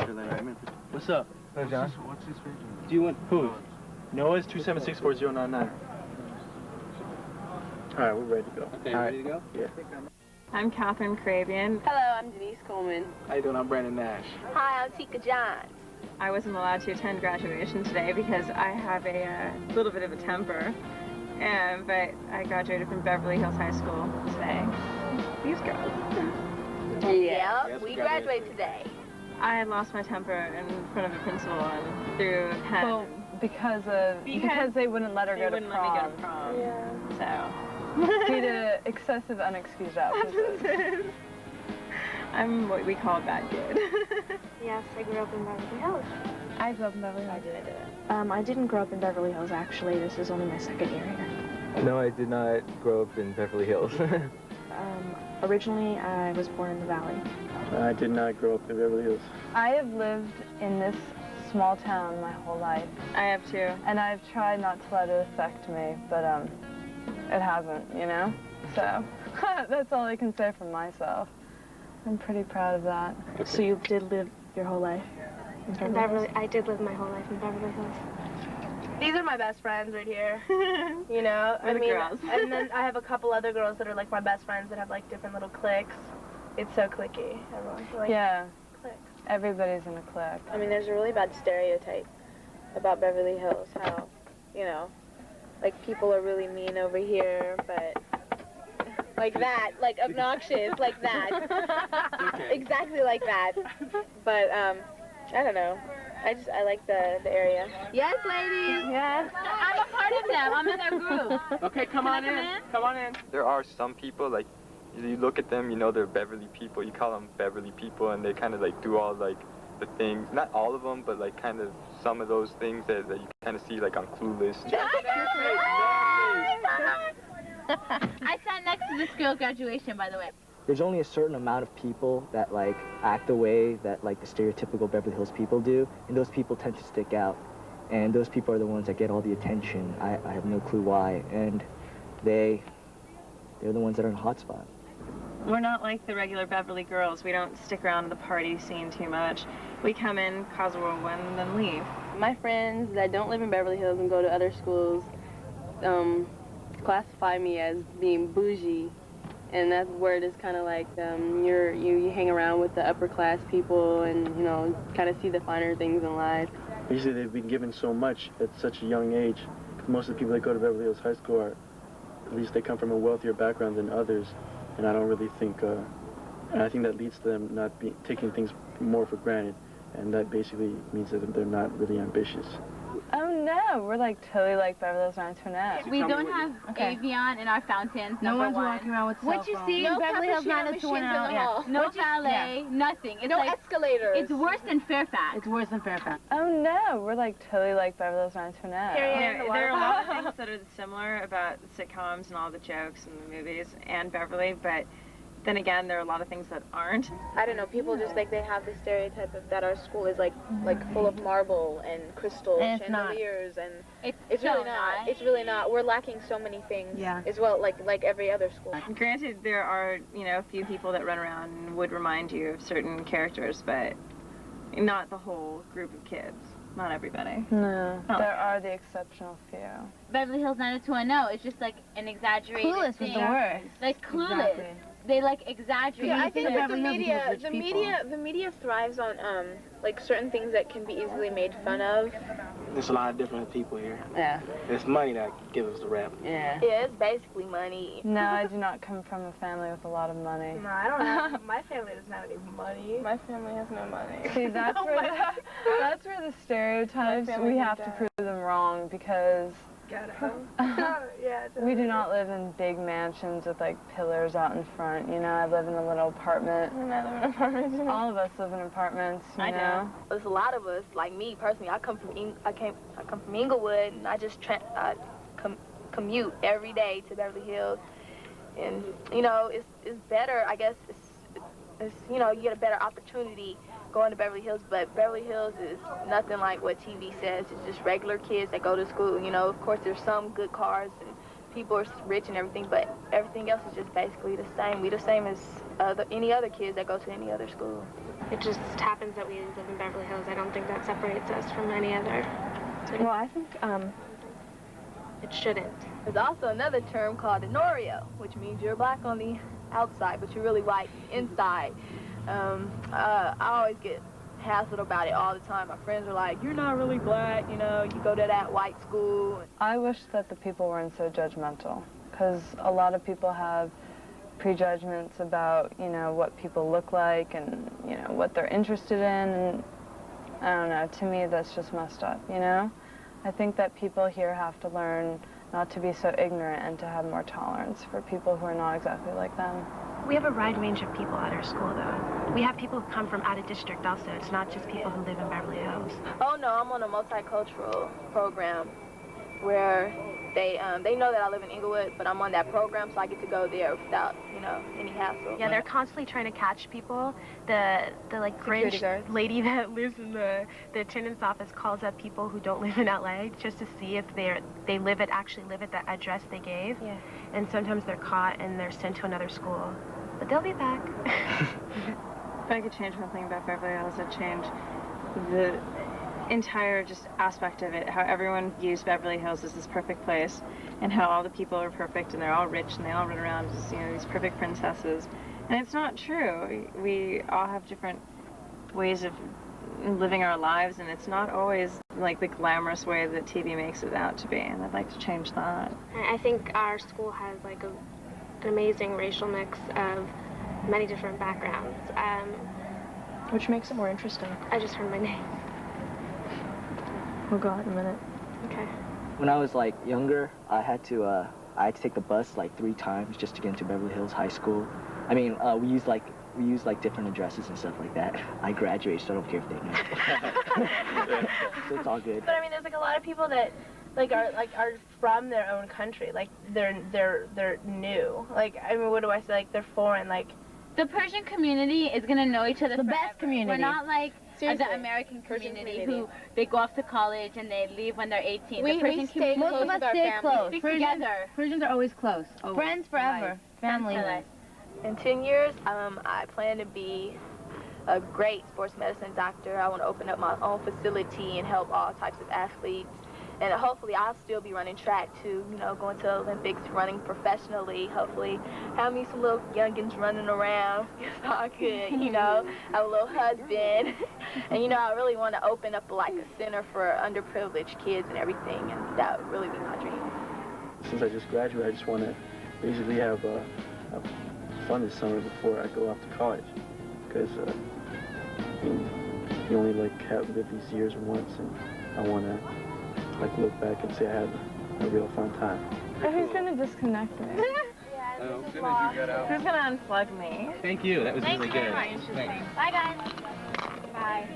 What's up? Hey, John. What's his page? Do you want who? Noah's 2764099. All right, we're ready to go. Okay, All right. ready to go? Yeah. I'm Catherine Crabian. Hello, I'm Denise Coleman. How you doing? I'm Brandon Nash. Hi, I'm Tika Johns. I wasn't allowed to attend graduation today because I have a little bit of a temper. But I graduated from Beverly Hills High School today. These girls. Yeah, Yes, we we graduate today. I had lost my temper in front of the principal and threw a pen. Well, because they wouldn't let her go to Let me go prom. to prom. Yeah. So. Due to excessive unexcused absences. I'm what we call a bad kid. Yes, I grew up in Beverly Hills. I grew up in Beverly Hills. I didn't grow up in Beverly Hills, actually. This is only my second year here. No, I did not grow up in Beverly Hills. Originally, I was born in the Valley. I did not grow up in Beverly Hills. I have lived in this small town my whole life. I have too. And I've tried not to let it affect me, but it hasn't, you know? So, that's all I can say for myself. I'm pretty proud of that. So you did live your whole life in Beverly Hills? I did live my whole life in Beverly Hills. These are my best friends right here. You know, We're the girls. And then I have a couple other girls that are like my best friends that have like different little cliques. It's so cliquey. Everyone's like, Yeah, cliques. everybody's in a clique. I mean, there's a really bad stereotype about Beverly Hills, how, you know, like people are really mean over here, but like that, like obnoxious, like that. Okay. Exactly like that. But, I don't know. I like the area. Yes, ladies. Yes. I'm a part of them. I'm in their group. Okay, come on in. Come on in. There are some people, like, you look at them, you know they're Beverly people. You call them Beverly people, and they kind of, like, do all, like, the things. Not all of them, but, like, kind of some of those things that you kind of see, like, on Clueless. I sat next to this girl at graduation, by the way. There's only a certain amount of people that, like, act the way that, like, the stereotypical Beverly Hills people do, and those people tend to stick out. And those people are the ones that get all the attention. I have no clue why, and they're the ones that are in the hot spot. We're not like the regular Beverly girls. We don't stick around in the party scene too much. We come in, cause a whirlwind, and then leave. My friends that don't live in Beverly Hills and go to other schools classify me as being bougie. And that word is kind of like you hang around with the upper class people and, you know, kind of see the finer things in life. Usually they've been given so much at such a young age. Most of the people that go to Beverly Hills High School are, at least they come from a wealthier background than others. And I don't really think, and I think that leads to them not taking things more for granted. And that basically means that they're not really ambitious. Oh no, we're like totally like Beverly Hills 90210. We don't have Avion in our fountains, No number one's one. walking around with cell What you phones. see in Beverly Hills 90210, yeah. No valet, nothing. It's no like, escalators. It's worse than Fairfax. It's worse than Fairfax. Oh no, we're like totally like Beverly Hills 90210. There are a lot of things that are similar about sitcoms and all the jokes and the movies and Beverly, but then again, there are a lot of things that aren't. I don't know, people just like they have the stereotype of that our school is like full of marble and crystal And it's chandeliers and It's really not. It's really not. We're lacking so many things as well, like every other school. Granted, there are, you know, a few people that run around and would remind you of certain characters, but not the whole group of kids. Not everybody. No, there are the exceptional few. Beverly Hills 90210 is just like an exaggerated Clueless thing. was the worst. Like Clueless. Exactly. They like exaggerate. Yeah, I I think think that the media thrives on like certain things that can be easily made fun of. There's a lot of different people here. Yeah. It's money that gives us the rap. Yeah. Yeah, it's basically money. No, I do not come from a family with a lot of money. No, I don't have. My family doesn't have any money. My family has no money. See, that's that's where the stereotypes, we have to prove them wrong because we do not live in big mansions with like pillars out in front, you know. I live in a little apartment. And I live in apartments. All of us live in apartments, you know. There's a lot of us, like me personally. I come from Inglewood, and I just commute every day to Beverly Hills, and you know it's better. I guess it's you know, you get a better opportunity going to Beverly Hills, but Beverly Hills is nothing like what TV says. It's just regular kids that go to school. You know, of course there's some good cars and people are rich and everything, but everything else is just basically the same. We the same as any other kids that go to any other school. It just happens that we live in Beverly Hills. I don't think that separates us from any other city. Well, I think It shouldn't. There's also another term called Norio, which means you're black on the outside, but you're really white inside. I always get hassled about it all the time. My friends are like, you're not really black, you know, you go to that white school. I wish that the people weren't so judgmental, because a lot of people have prejudgments about, you know, what people look like and, you know, what they're interested in, and I don't know, to me that's just messed up, you know? I think that people here have to learn not to be so ignorant and to have more tolerance for people who are not exactly like them. We have a wide range of people at our school, though. We have people who come from out of district also. It's not just people who live in Beverly Hills. Oh no, I'm on a multicultural program where they know that I live in Inglewood, but I'm on that program, so I get to go there without, you know, any hassle. Yeah, they're constantly trying to catch people. The like cringe lady that lives in the attendance office calls up people who don't live in LA just to see if they actually live at the address they gave. Yeah. And sometimes they're caught and they're sent to another school. But they'll be back. If I could change one thing about Beverly Hills, I'd change the entire just aspect of it, how everyone views Beverly Hills as this perfect place, and how all the people are perfect and they're all rich and they all run around as, you know, these perfect princesses. And it's not true. We all have different ways of living our lives, and it's not always like the glamorous way that TV makes it out to be, and I'd like to change that. I think our school has like an amazing racial mix of many different backgrounds. Which makes it more interesting. I just heard my name. We'll go out in a minute. Okay. When I was like younger, I had to take the bus like 3 times just to get into Beverly Hills High School. I mean, we use like different addresses and stuff like that. I graduated, so I don't care if they know. So it's all good. But I mean, there's like a lot of people that are from their own country. Like they're new. Like, I mean, what do I say? Like they're foreign. Like the Persian community is gonna know each other. The forever. best community. We're not like the American community who they go off to college and they leave when they're 18. We stay close. Most of us stay close. Together. Persians are always close. Always. Friends forever. Family. In 10 years, I plan to be a great sports medicine doctor. I want to open up my own facility and help all types of athletes. And hopefully I'll still be running track too, you know, going to Olympics, running professionally. Hopefully have me some little youngins running around so I could, you know, have a little husband. And, you know, I really want to open up like a center for underprivileged kids and everything, and that would really be my dream. Since I just graduated, I just want to basically have fun this summer before I go off to college. Because, I mean, you only like live these years once, and I want to like look back and say I had a real fun time. Who's gonna disconnect me? Who's gonna unplug me? Thank you. That was really good. Bye, guys. Bye.